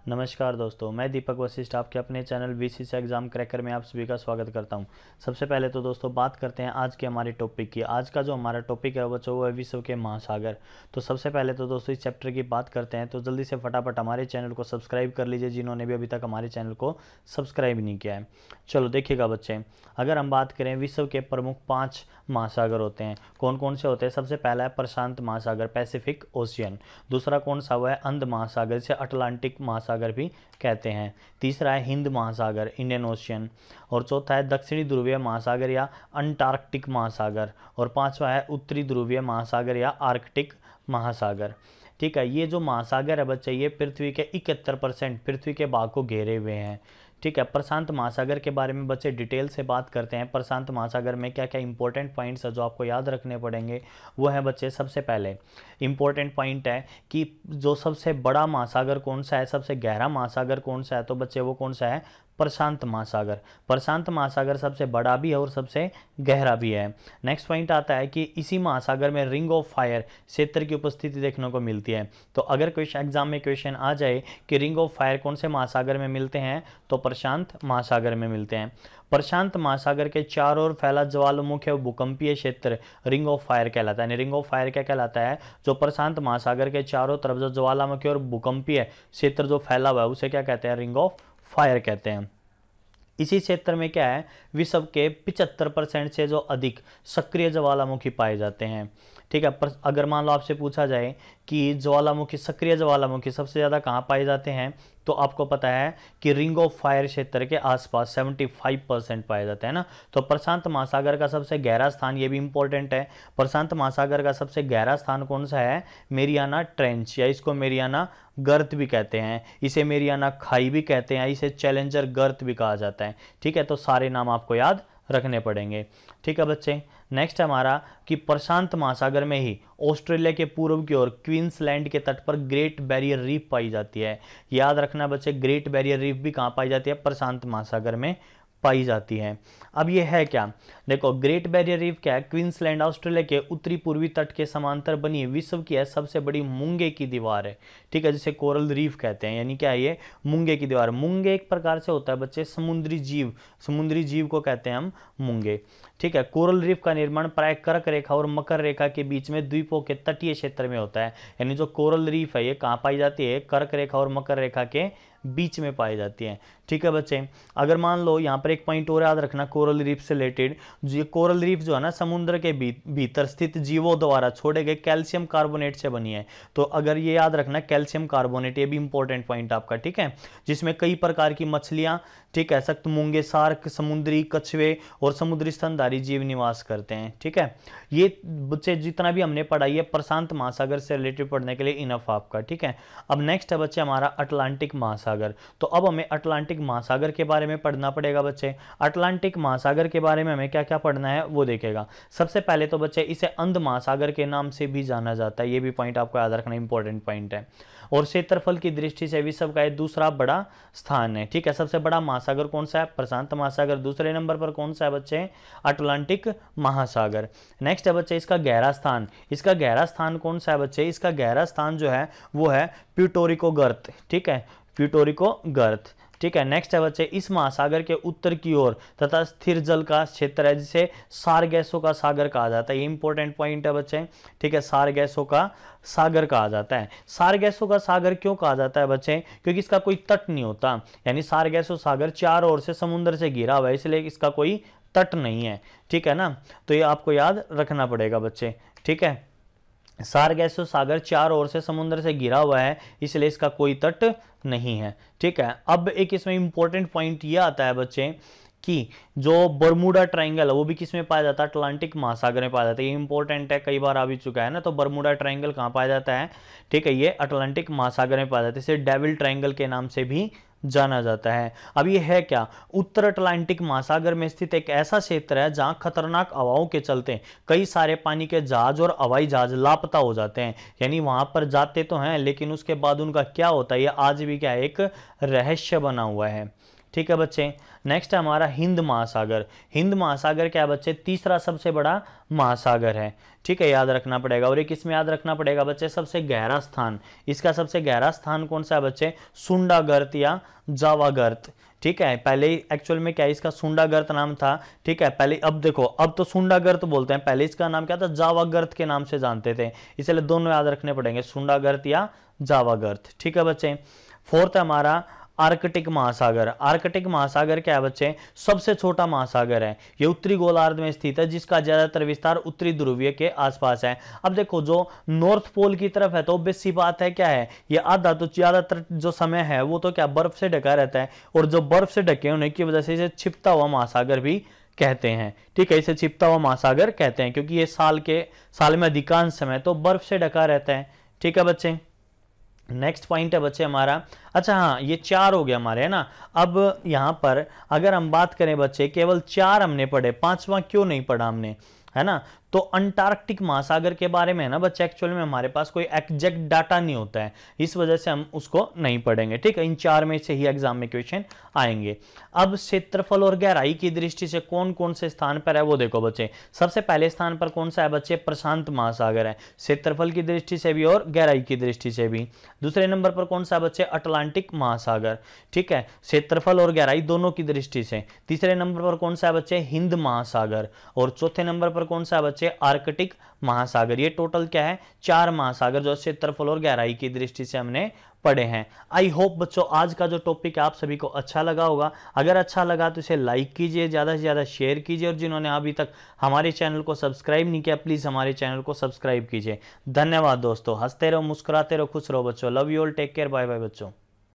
नमस्कार दोस्तों, मैं दीपक वशिष्ठ आपके अपने चैनल बीसीसी एग्ज़ाम क्रैकर में आप सभी का स्वागत करता हूं। सबसे पहले तो दोस्तों बात करते हैं आज के हमारे टॉपिक की। आज का जो हमारा टॉपिक है बच्चों वो है विश्व के महासागर। तो सबसे पहले तो दोस्तों इस चैप्टर की बात करते हैं, तो जल्दी से फटाफट हमारे चैनल को सब्सक्राइब कर लीजिए जिन्होंने भी अभी तक हमारे चैनल को सब्सक्राइब नहीं किया है। चलो देखिएगा बच्चे, अगर हम बात करें विश्व के प्रमुख 5 महासागर होते हैं, कौन कौन से होते हैं। सबसे पहला है प्रशांत महासागर, पैसिफिक ओशियन। दूसरा कौन सा हुआ है, अंध महासागर, जिसे अटलांटिक महासागर भी कहते हैं। तीसरा है हिंद महासागर, इंडियन ओशियन। और चौथा है दक्षिणी ध्रुवीय महासागर या अंटार्कटिक महासागर। और पांचवा है उत्तरी ध्रुवीय महासागर या आर्कटिक महासागर। ठीक है, ये जो महासागर है बच्चे ये पृथ्वी के 71% पृथ्वी के भाग को घेरे हुए हैं। ठीक है, प्रशांत महासागर के बारे में बच्चे डिटेल से बात करते हैं। प्रशांत महासागर में क्या क्या इंपॉर्टेंट पॉइंट्स है जो आपको याद रखने पड़ेंगे, वो है बच्चे सबसे पहले इंपॉर्टेंट पॉइंट है कि जो सबसे बड़ा महासागर कौन सा है, सबसे गहरा महासागर कौन सा है, तो बच्चे वो कौन सा है, प्रशांत महासागर। प्रशांत महासागर सबसे बड़ा भी है और सबसे गहरा भी है। नेक्स्ट पॉइंट आता है कि इसी महासागर में रिंग ऑफ फायर क्षेत्र की उपस्थिति देखने को मिलती है। तो अगर क्वेश्चन एग्जाम में क्वेश्चन आ जाए कि रिंग ऑफ फायर कौन से महासागर में मिलते हैं, तो प्रशांत महासागर में मिलते हैं। प्रशांत महासागर के चारों ओर फैला ज्वालामुखी और भूकंपीय क्षेत्र रिंग ऑफ फायर कहलाता है। रिंग ऑफ फायर क्या कहलाता है, जो प्रशांत महासागर के चारों तरफ जो ज्वालामुखी और भूकंपीय क्षेत्र जो फैला हुआ है उसे क्या कहते हैं, रिंग ऑफ फायर कहते हैं। इसी क्षेत्र में क्या है, विश्व के 75% से जो अधिक सक्रिय ज्वालामुखी पाए जाते हैं। ठीक है, पर अगर मान लो आपसे पूछा जाए कि ज्वालामुखी, सक्रिय ज्वालामुखी सबसे ज़्यादा कहाँ पाए जाते हैं, तो आपको पता है कि रिंग ऑफ फायर क्षेत्र के आसपास 75% पाए जाते हैं ना। तो प्रशांत महासागर का सबसे गहरा स्थान, ये भी इंपॉर्टेंट है, प्रशांत महासागर का सबसे गहरा स्थान कौन सा है, मेरियाना ट्रेंच, या इसको मेरियाना गर्त भी कहते हैं, इसे मेरियाना खाई भी कहते हैं, इसे चैलेंजर गर्त भी कहा जाता है। ठीक है, तो सारे नाम आपको याद रखने पड़ेंगे। ठीक है बच्चे, नेक्स्ट हमारा कि प्रशांत महासागर में ही ऑस्ट्रेलिया के पूर्व की ओर क्वींसलैंड के तट पर ग्रेट बैरियर रीफ पाई जाती है। याद रखना बच्चे, ग्रेट बैरियर रीफ भी कहाँ पाई जाती है, प्रशांत महासागर में पाई जाती है। अब ये है क्या, देखो ग्रेट बैरियर रीफ क्या है, क्वींसलैंड ऑस्ट्रेलिया के उत्तरी पूर्वी तट के समांतर बनी विश्व की है सबसे बड़ी मूंगे की दीवार है। ठीक है, जिसे कोरल रीफ कहते हैं, यानी क्या है ये, मूंगे की दीवार। मूंगे एक प्रकार से होता है बच्चे समुद्री जीव, समुद्री जीव को कहते हैं हम मूंगे। ठीक है, कोरल रीफ का निर्माण प्राय कर्क रेखा और मकर रेखा के बीच में द्वीपों के तटीय क्षेत्र में होता है। यानी जो कोरल रीफ है ये कहाँ पाई जाती है, कर्क रेखा और मकर रेखा के बीच में पाई जाती है। ठीक है बच्चे, अगर मान लो यहाँ पर एक पॉइंट और याद रखना कोरल रीफ से रिलेटेड, ये कोरल रीफ जो है ना समुद्र के भीतर स्थित जीवों द्वारा छोड़े गए कैल्शियम कार्बोनेट से बनी है। तो अगर ये याद रखना कैल्शियम कार्बोनेट, ये भी इंपॉर्टेंट पॉइंट आपका। ठीक है, जिसमें कई प्रकार की मछलियां, ठीक है, सख्त मूंगे, सार्क, समुद्री कछुए और समुद्री स्तनधारी जीव निवास करते हैं। ठीक है, ये बच्चे जितना भी हमने पढ़ाई है प्रशांत महासागर से रिलेटेड पढ़ने के लिए इनफ आपका। ठीक है, अब नेक्स्ट है बच्चे हमारा अटलांटिक महासागर। तो अब हमें अटलांटिक महासागर के बारे में पढ़ना पड़ेगा बच्चे। अटलांटिक महासागर के बारे में हमें क्या क्या पढ़ना है वो देखेगा। सबसे पहले तो बच्चे इसे अंध महासागर के नाम से भी जाना जाता है, ये भी पॉइंट आपको याद रखना इंपॉर्टेंट पॉइंट है। और क्षेत्रफल की दृष्टि से विश्व का दूसरा बड़ा स्थान है। ठीक है, सबसे बड़ा महासागर कौन सा है, प्रशांत महासागर। दूसरे नंबर पर कौन सा है बच्चे, अटलांटिक महासागर। नेक्स्ट है बच्चे इसका गहरा स्थान। इसका गहरा स्थान कौन सा है बच्चे, इसका गहरा स्थान जो है वो है प्यूटोरिको गर्त। ठीक है, प्यूटोरिको गर्त। ठीक है, नेक्स्ट है बच्चे इस महासागर के उत्तर की ओर तथा स्थिर जल का क्षेत्र है जिसे सारगैसों का सागर कहा जाता है। ये इंपॉर्टेंट पॉइंट है बच्चे। ठीक है, सारगैसों का सागर कहा जाता है। सारगैसों का सागर क्यों कहा जाता है बच्चे, क्योंकि इसका कोई तट नहीं होता। यानी सारगैसों सागर चारों ओर से समुद्र से घिरा हुआ है, इसलिए इसका कोई तट नहीं है। ठीक है ना, तो ये आपको याद रखना पड़ेगा बच्चे। ठीक है, सारगैसों सागर चारों ओर से समुद्र से घिरा हुआ है, इसलिए इसका कोई तट नहीं है। ठीक है, अब एक इसमें इंपॉर्टेंट पॉइंट ये आता है बच्चे कि जो बरमूडा ट्रायंगल है वो भी किसमें पाया जाता है, अटलांटिक महासागर में पाया जाता है। ये इंपॉर्टेंट है, कई बार आ भी चुका है ना। तो बरमूडा ट्रायंगल कहाँ पाया जाता है, ठीक है, ये अटलांटिक महासागर में पाया जाता है। इसे डेविल ट्रायंगल के नाम से भी जाना जाता है। अब ये है क्या, उत्तर अटलांटिक महासागर में स्थित एक ऐसा क्षेत्र है जहां खतरनाक हवाओं के चलते कई सारे पानी के जहाज और हवाई जहाज लापता हो जाते हैं। यानी वहां पर जाते तो हैं लेकिन उसके बाद उनका क्या होता है, ये आज भी क्या है, एक रहस्य बना हुआ है। ठीक है बच्चे। नेक्स्ट है हमारा हिंद महासागर। हिंद महासागर क्या है बच्चे, तीसरा सबसे बड़ा महासागर है, ठीक है, याद रखना पड़ेगा। और एक इसमें याद रखना पड़ेगा बच्चे सबसे गहरा स्थान, इसका सबसे गहरा स्थान कौन सा है बच्चे, सुंडागर्त या जावागर्त, ठीक है। पहले एक्चुअल में क्या इसका सुंडागर्त नाम था, ठीक है, पहले, अब देखो अब तो सुंडागर्त बोलते हैं, पहले इसका नाम क्या था, जावागर्त के नाम से जानते थे, इसलिए दोनों याद रखने पड़ेंगे, सुंडागर्त या जावागर्त, ठीक है बच्चे। फोर्थ है हमारा आर्कटिक महासागर। आर्कटिक महासागर क्या है बच्चे, सबसे छोटा महासागर है, ये उत्तरी गोलार्ध में स्थित है, जिसका ज्यादातर विस्तार उत्तरी ध्रुवीय के आसपास है। अब देखो जो नॉर्थ पोल की तरफ है तो ऑब्वियस सी बात है क्या है, ये आधा तो ज्यादातर जो समय है वो तो क्या बर्फ से ढका रहता है, और जो बर्फ से ढके होने की वजह से इसे छिपता हुआ महासागर भी कहते हैं, ठीक है, इसे छिपता हुआ महासागर कहते हैं, क्योंकि ये साल में अधिकांश समय तो बर्फ से ढका रहता है, ठीक है बच्चे। नेक्स्ट पॉइंट है बच्चे हमारा, अच्छा हाँ ये 4 हो गया हमारे, है ना। अब यहां पर अगर हम बात करें बच्चे, केवल 4 हमने पढ़े, 5वां क्यों नहीं पढ़ा हमने, है ना। तो अंटार्कटिक महासागर के बारे में है ना बच्चे, एक्चुअल में हमारे पास कोई एग्जैक्ट डाटा नहीं होता है, इस वजह से हम उसको नहीं पढ़ेंगे, ठीक है। इन 4 में से ही एग्जाम में क्वेश्चन आएंगे। अब क्षेत्रफल और गहराई की दृष्टि से कौन कौन से स्थान पर है वो देखो बच्चे। सबसे पहले स्थान पर कौन सा है बच्चे, प्रशांत महासागर है, क्षेत्रफल की दृष्टि से भी और गहराई की दृष्टि से भी। दूसरे नंबर पर कौन सा है बच्चे, अटलांटिक महासागर, ठीक है, क्षेत्रफल और गहराई दोनों की दृष्टि से। तीसरे नंबर पर कौन सा है बच्चे, हिंद महासागर। और चौथे नंबर पर कौन सा है बच्चे, आर्कटिक महासागर। ये टोटल क्या है, 4 महासागर जो क्षेत्रफल और गहराई की दृष्टि से हमने पढ़े हैं। आई होप बच्चों आज का जो टॉपिक है आप सभी को अच्छा लगा होगा। अगर अच्छा लगा तो इसे लाइक कीजिए, ज्यादा से ज्यादा शेयर कीजिए, और जिन्होंने अभी तक हमारे चैनल को सब्सक्राइब नहीं किया प्लीज हमारे चैनल को सब्सक्राइब कीजिए। धन्यवाद दोस्तों, हंसते रहो, मुस्कुराते रहो, खुश रहो बच्चों। Love you all, take care, bye bye बच्चों।